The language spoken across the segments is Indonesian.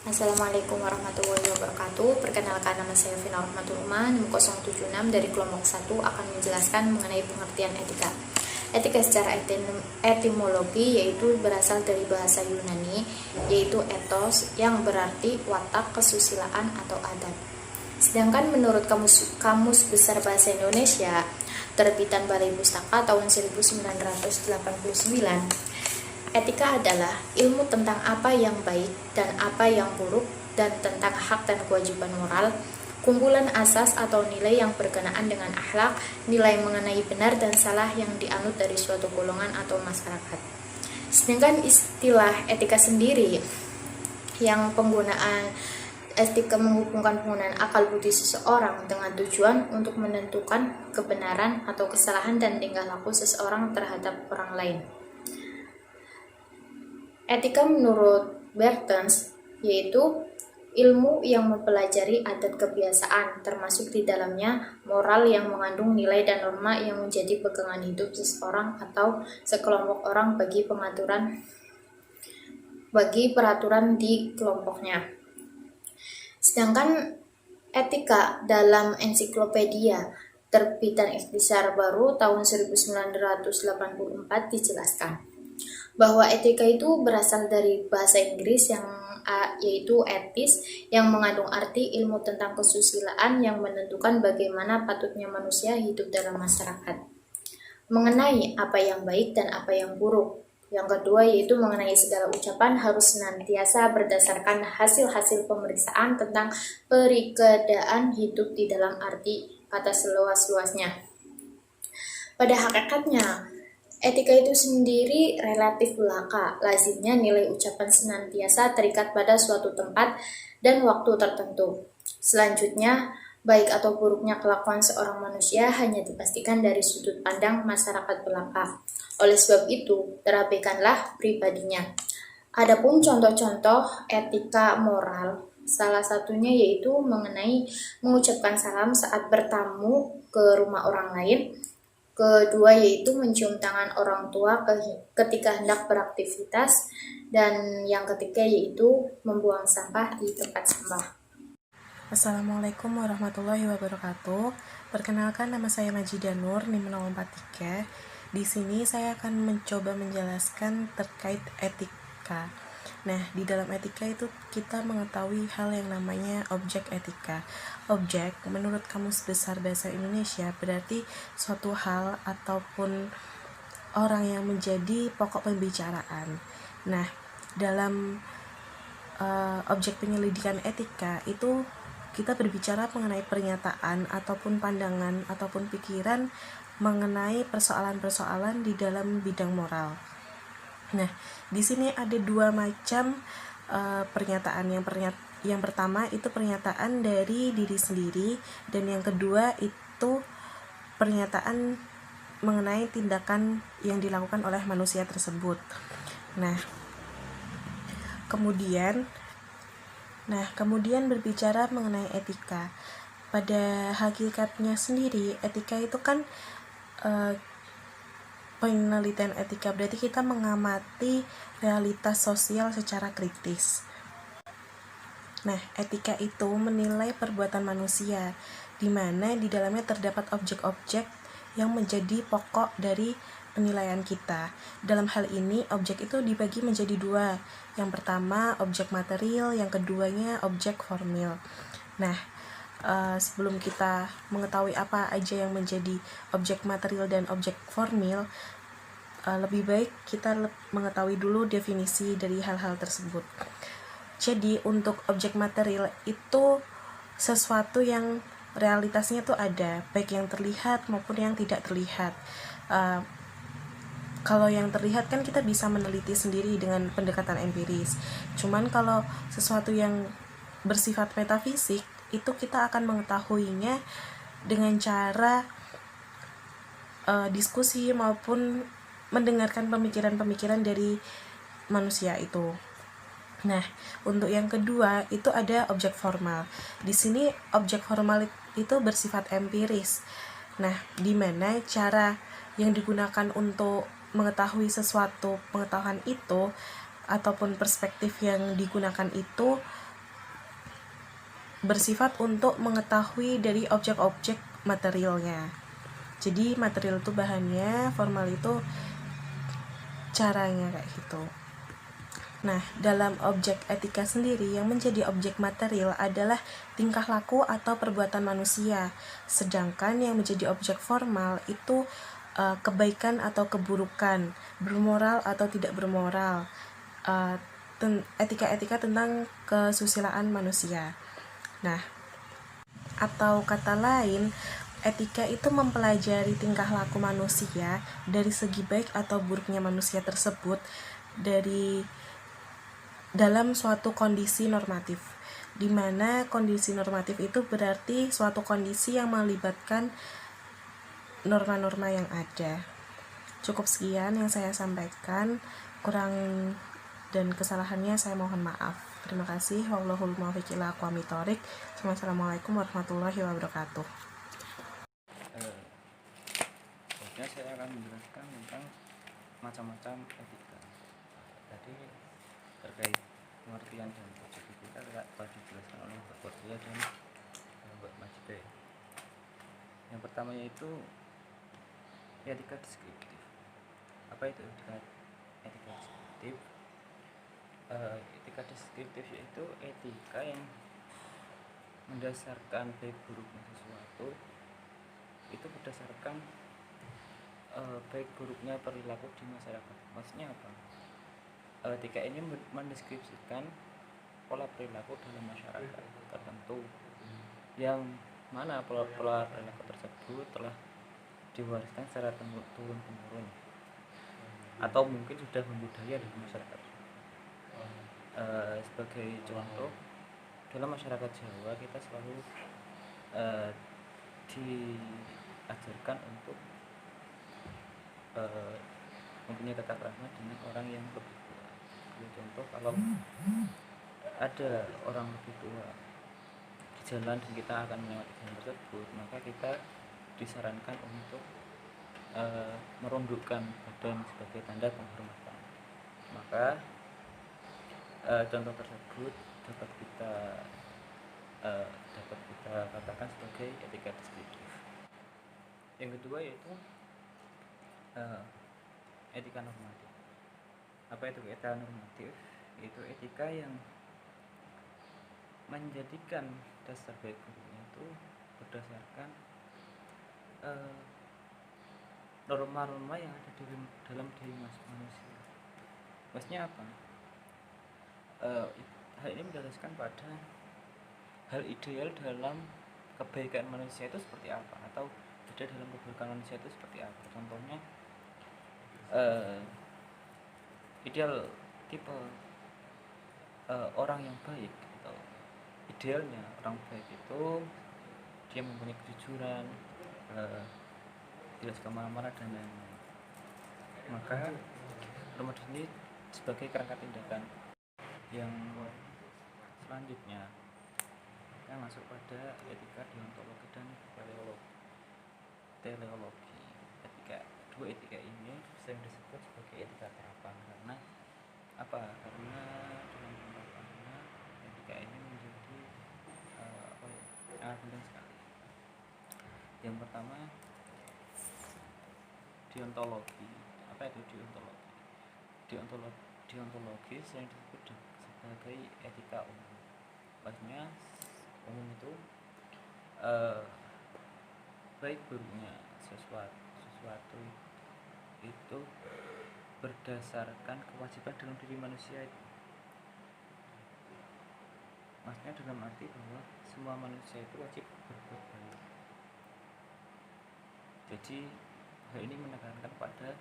Assalamualaikum warahmatullahi wabarakatuh. Perkenalkan, nama saya Vina Rahmatul Umah, 076 dari kelompok 1 akan menjelaskan mengenai pengertian etika. Etika secara etimologi yaitu berasal dari bahasa Yunani, yaitu ethos yang berarti watak, kesusilaan atau adat. Sedangkan menurut Kamus Besar Bahasa Indonesia terbitan Balai Pustaka tahun 1989, etika adalah ilmu tentang apa yang baik dan apa yang buruk dan tentang hak dan kewajiban moral, kumpulan asas atau nilai yang berkenaan dengan akhlak, nilai mengenai benar dan salah yang dianut dari suatu golongan atau masyarakat. Sedangkan istilah etika sendiri yang penggunaan etika menghubungkan penggunaan akal budi seseorang dengan tujuan untuk menentukan kebenaran atau kesalahan dan tingkah laku seseorang terhadap orang lain. Etika menurut Bertens yaitu ilmu yang mempelajari adat kebiasaan, termasuk di dalamnya moral yang mengandung nilai dan norma yang menjadi pegangan hidup seseorang atau sekelompok orang bagi peraturan di kelompoknya. Sedangkan etika dalam ensiklopedia terbitan Ikhtisar Baru tahun 1984 dijelaskan bahwa etika itu berasal dari bahasa Inggris yang yaitu etis, yang mengandung arti ilmu tentang kesusilaan yang menentukan bagaimana patutnya manusia hidup dalam masyarakat, mengenai apa yang baik dan apa yang buruk. Yang kedua yaitu mengenai segala ucapan harus senantiasa berdasarkan hasil-hasil pemeriksaan tentang perikeadaan hidup di dalam arti kata seluas-luasnya. Pada hakikatnya, etika itu sendiri relatif belaka. Lazimnya nilai ucapan senantiasa terikat pada suatu tempat dan waktu tertentu. Selanjutnya, baik atau buruknya kelakuan seorang manusia hanya dipastikan dari sudut pandang masyarakat belaka. Oleh sebab itu, terabaikanlah pribadinya. Adapun contoh-contoh etika moral, salah satunya yaitu mengenai mengucapkan salam saat bertamu ke rumah orang lain. Kedua yaitu mencium tangan orang tua ketika hendak beraktivitas. Dan yang ketiga yaitu membuang sampah di tempat sampah. Assalamualaikum warahmatullahi wabarakatuh. Perkenalkan, nama saya Majida Nur, NIM 043. Di sini saya akan mencoba menjelaskan terkait etika. Nah, di dalam etika itu kita mengetahui hal yang namanya objek etika. Objek, menurut Kamus Besar Bahasa Indonesia, berarti suatu hal ataupun orang yang menjadi pokok pembicaraan. Nah, dalam objek penyelidikan etika itu kita berbicara mengenai pernyataan ataupun pandangan ataupun pikiran mengenai persoalan-persoalan di dalam bidang moral. Nah, di sini ada dua macam pernyataan. Yang pertama itu pernyataan dari diri sendiri, dan yang kedua itu pernyataan mengenai tindakan yang dilakukan oleh manusia tersebut. Nah, kemudian berbicara mengenai etika. Pada hakikatnya sendiri, etika itu kan penelitian etika berarti kita mengamati realitas sosial secara kritis. Nah, etika itu menilai perbuatan manusia, di mana di dalamnya terdapat objek-objek yang menjadi pokok dari penilaian kita. Dalam hal ini, objek itu dibagi menjadi dua. Yang pertama, objek material, yang keduanya objek formil. Nah, sebelum kita mengetahui apa aja yang menjadi objek material dan objek formil, lebih baik kita mengetahui dulu definisi dari hal-hal tersebut. Jadi untuk objek material itu sesuatu yang realitasnya tuh ada, baik yang terlihat maupun yang tidak terlihat. Kalau yang terlihat kan kita bisa meneliti sendiri dengan pendekatan empiris. Cuman kalau sesuatu yang bersifat metafisik, itu kita akan mengetahuinya dengan cara diskusi maupun mendengarkan pemikiran-pemikiran dari manusia itu. Nah, untuk yang kedua itu ada objek formal. Di sini objek formal itu bersifat empiris. Nah, di mana cara yang digunakan untuk mengetahui sesuatu pengetahuan itu ataupun perspektif yang digunakan itu bersifat untuk mengetahui dari objek-objek materialnya. Jadi material itu bahannya, formal itu caranya kayak gitu. Nah, dalam objek etika sendiri yang menjadi objek material adalah tingkah laku atau perbuatan manusia. Sedangkan yang menjadi objek formal itu kebaikan atau keburukan, bermoral atau tidak bermoral, etika-etika tentang kesusilaan manusia. Nah, atau kata lain, etika itu mempelajari tingkah laku manusia dari segi baik atau buruknya manusia tersebut dari dalam suatu kondisi normatif, di mana kondisi normatif itu berarti suatu kondisi yang melibatkan norma-norma yang ada. Cukup sekian yang saya sampaikan, kurang dan kesalahannya saya mohon maaf. Terima kasih. Wallahul muwaffiq ila aqwamit thoriq. Wassalamualaikum warahmatullahi wabarakatuh. Selanjutnya saya akan menjelaskan tentang macam-macam etika. Tadi terkait pengertian dan objek etika telah dijelaskan oleh Mbak Kordia dan Mbak Majida. Yang pertama yaitu etika deskriptif. Apa itu etika deskriptif? Etika deskriptif yaitu etika yang mendasarkan baik buruknya sesuatu itu berdasarkan baik buruknya perilaku di masyarakat. Maksudnya apa? Etika ini mendeskripsikan pola perilaku dalam masyarakat tertentu yang mana pola perilaku tersebut telah diwariskan secara turun temurun atau mungkin sudah membudaya di masyarakat. Sebagai contoh, dalam masyarakat Jawa kita selalu diajarkan untuk mempunyai tata krama dengan orang yang lebih tua. Contoh, kalau ada orang lebih tua di jalan dan kita akan melewati jalan tersebut, maka kita disarankan untuk merundukkan badan sebagai tanda penghormatan. Maka contoh tersebut dapat kita katakan sebagai etika deskriptif. Yang kedua yaitu etika normatif. Apa itu etika normatif? Yaitu etika yang menjadikan dasar baik buruknya itu berdasarkan norma-norma yang ada dalam diri manusia. Maksudnya apa? Hal ini berdasarkan pada hal ideal dalam kebaikan manusia itu seperti apa, atau tidak dalam kebaikan manusia itu seperti apa. Contohnya, ideal tipe orang yang baik atau idealnya orang baik itu dia mempunyai kejujuran, tidak suka marah-marah dan lain-lain. Maka norma ini sebagai kerangka tindakan. Yang selanjutnya kita masuk pada etika deontologi dan teleologi. Dua etika ini sering disebut sebagai etika terapan. Karena apa? Karena dalam penerapannya etika ini menjadi sangat penting sekali. Yang pertama, deontologi. Apa itu deontologi? Deontologi sering disebut sebagai etika umum. Maksudnya umum itu baik buruknya sesuatu itu berdasarkan kewajiban dalam diri manusia itu. Maksudnya dalam arti bahwa semua manusia itu wajib berbuat baik. Jadi hal ini menekankan pada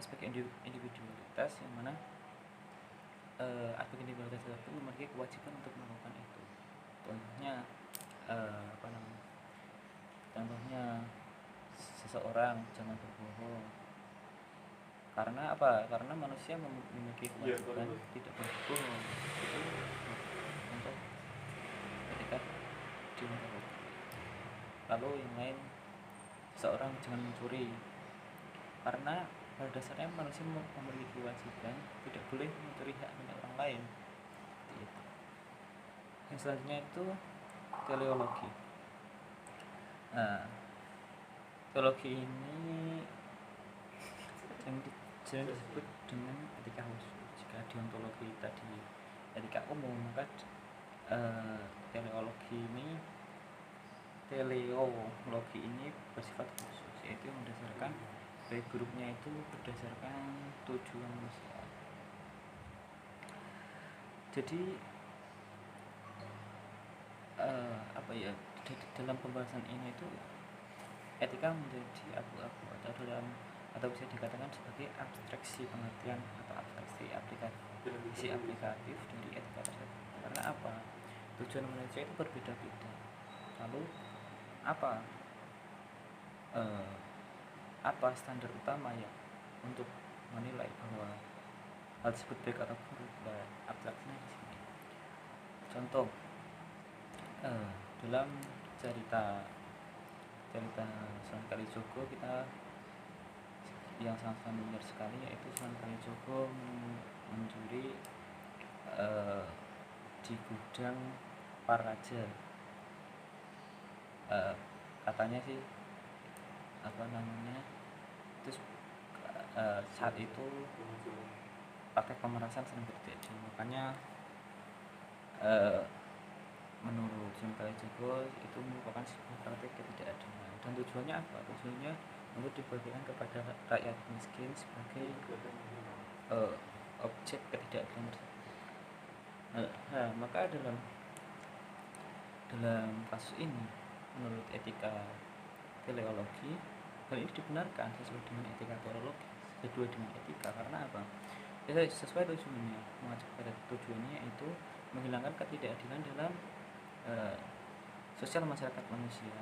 aspek individualitas, yang mana aspek individualitas itu memiliki kewajiban untuk melakukan itu. Contohnya seseorang jangan berbohong. Karena apa? Karena manusia memiliki kewajiban tidak berbohong. Itu untuk ketika deontologi. Lalu yang lain, seseorang jangan mencuri. Karena pada dasarnya manusia memiliki kewajiban tidak boleh mencuri hak milik orang lain. Seperti itu. Yang selanjutnya itu teleologi. Nah, teologi ini sering disebut dengan etika khusus. Jika deontologi tadi etika umum, maka teleologi ini bersifat khusus, yaitu berdasarkan baik buruknya itu berdasarkan tujuan manusia. Jadi dalam pembahasan ini itu etika menjadi abu-abu atau bisa dikatakan sebagai abstraksi pengertian atau abstraksi aplikatif dari etika tersebut. Karena apa? Tujuan manusia itu berbeda-beda. Lalu apa standar utama ya untuk menilai bahwa hal tersebut baik atau buruk? Abstraksinya di sini. Contoh, dalam cerita Sunan Kalijogo kita yang sangat familiar sekali, yaitu Sunan Kalijogo mencuri di gudang para raja. Katanya sih terus saat itu praktek pemerasan sering terjadi, makanya menurut Sunan Kalijogo itu merupakan sebuah praktek ketidakadilan. Dan tujuannya apa? Tujuannya untuk dibagikan kepada rakyat miskin sebagai objek ketidakadilan tersebut. Maka dalam kasus ini, menurut etika teleologi, hal ini dibenarkan sesuai dengan etika teologi, sesuai dengan etika. Karena apa? Sesuai tujuannya, mengacu pada tujuannya yaitu menghilangkan ketidakadilan dalam sosial masyarakat manusia.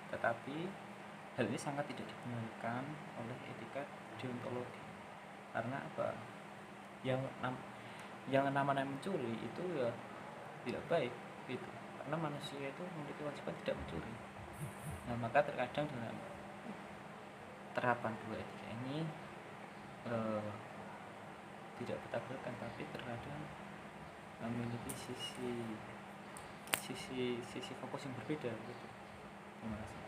Tetapi hal ini sangat tidak dibenarkan oleh etika deontologi. Karena apa? Yang namanya mencuri itu ya tidak baik gitu. Karena manusia itu memiliki kewajiban tidak mencuri. Nah, maka terkadang dalam terapan dua etika ini tidak bertabrakan, tapi terkadang memiliki sisi fokus yang berbeda gitu. Terima kasih.